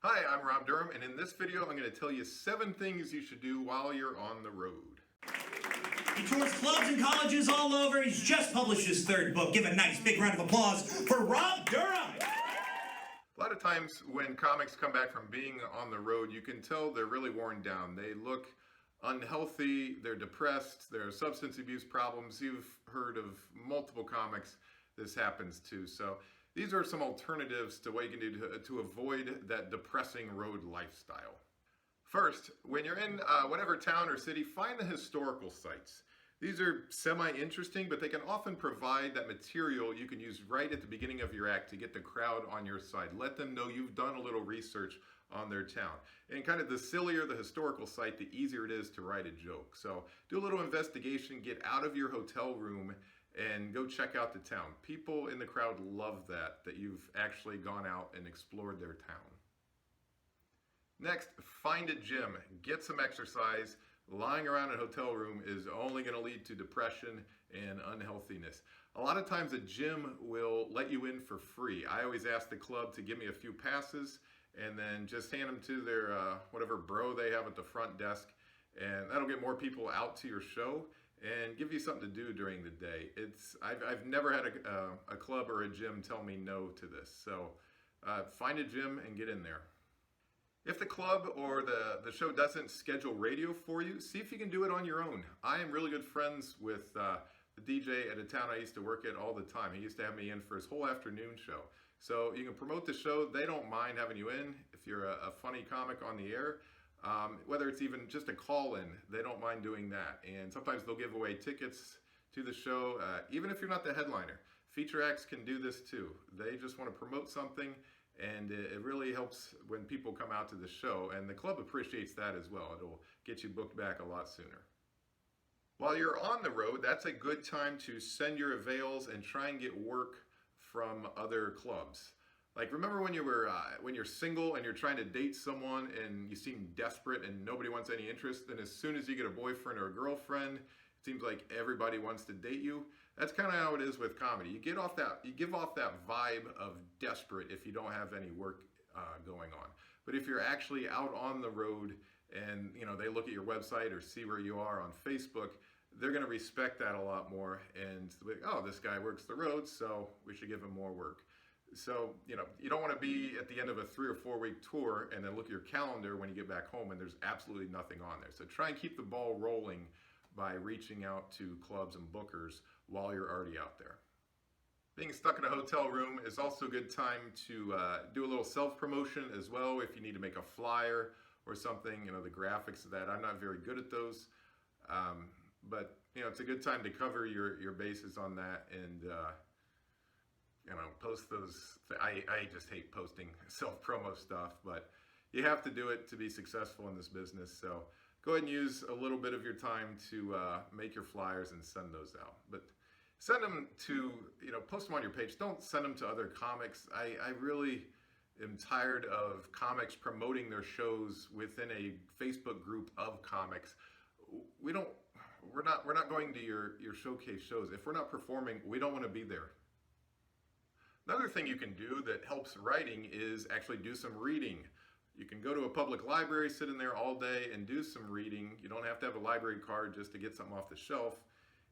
Hi, I'm Rob Durham, and in this video I'm going to tell you 7 things you should do while you're on the road. He tours clubs and colleges all over. He's just published his 3rd book. Give a nice big round of applause for Rob Durham. A lot of times when comics come back from being on the road, you can tell they're really worn down. They look unhealthy, they're depressed, there are substance abuse problems. You've heard of multiple comics this happens to. So these are some alternatives to what you can do to avoid that depressing road lifestyle. First, when you're in whatever town or city, find the historical sites. These are semi-interesting, but they can often provide that material you can use right at the beginning of your act to get the crowd on your side. Let them know you've done a little research on their town. And kind of the sillier the historical site, the easier it is to write a joke. So do a little investigation, get out of your hotel room, and go check out the town. People in the crowd love that you've actually gone out and explored their town. Next, find a gym, get some exercise. Lying around in a hotel room is only going to lead to depression and unhealthiness. A lot of times a gym will let you in for free. I always ask the club to give me a few passes and then just hand them to their whatever bro they have at the front desk, and that'll get more people out to your show and give you something to do during the day. I've never had a club or a gym tell me no to this. So find a gym and get in there. If the club or the show doesn't schedule radio for you, see if you can do it on your own. I am really good friends with the DJ at a town I used to work at all the time. He used to have me in for his whole afternoon show. So you can promote the show. They don't mind having you in. If you're a funny comic on the air, whether it's even just a call-in, they don't mind doing that. And sometimes they'll give away tickets to the show, even if you're not the headliner. Feature acts can do this too. They just want to promote something, and it really helps when people come out to the show, and the club appreciates that as well. It'll get you booked back a lot sooner. While you're on the road, that's a good time to send your avails and try and get work from other clubs. Like, remember when you're single and you're trying to date someone and you seem desperate and nobody wants any interest, and as soon as you get a boyfriend or a girlfriend, it seems like everybody wants to date you. That's kind of how it is with comedy. You give off that vibe of desperate if you don't have any work going on. But if you're actually out on the road and they look at your website or see where you are on Facebook, they're going to respect that a lot more and be like, oh, this guy works the road, so we should give him more work. So you don't want to be at the end of a 3 or 4 week tour and then look at your calendar when you get back home and there's absolutely nothing on there. So try and keep the ball rolling by reaching out to clubs and bookers while you're already out there. Being stuck in a hotel room is also a good time to do a little self-promotion as well. If you need to make a flyer or something, the graphics of that, I'm not very good at those. But it's a good time to cover your bases on that and post those. I just hate posting self-promo stuff, but you have to do it to be successful in this business. So go ahead and use a little bit of your time to make your flyers and send those out. But send them to, post them on your page. Don't send them to other comics. I really am tired of comics promoting their shows within a Facebook group of comics. We're not going to your showcase shows. If we're not performing, we don't want to be there. Another thing you can do that helps writing is actually do some reading. You can go to a public library, sit in there all day and do some reading. You don't have to have a library card just to get something off the shelf.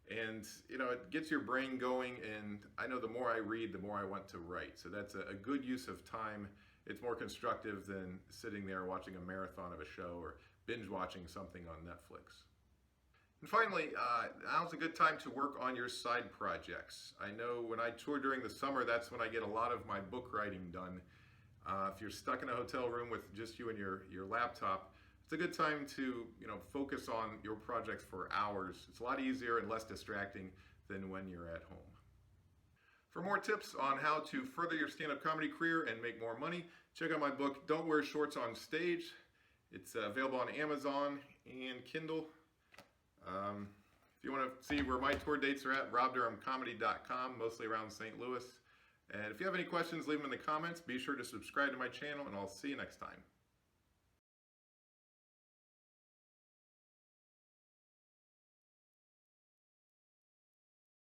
And it gets your brain going, and I know the more I read, the more I want to write. So that's a good use of time. It's more constructive than sitting there watching a marathon of a show or binge watching something on Netflix. And finally, now's a good time to work on your side projects. I know when I tour during the summer, that's when I get a lot of my book writing done. If you're stuck in a hotel room with just you and your laptop, it's a good time to focus on your projects for hours. It's a lot easier and less distracting than when you're at home. For more tips on how to further your stand-up comedy career and make more money, check out my book, Don't Wear Shorts on Stage. It's available on Amazon and Kindle. If you want to see where my tour dates are at, robdurhamcomedy.com, mostly around St. Louis. And if you have any questions, leave them in the comments. Be sure to subscribe to my channel, and I'll see you next time.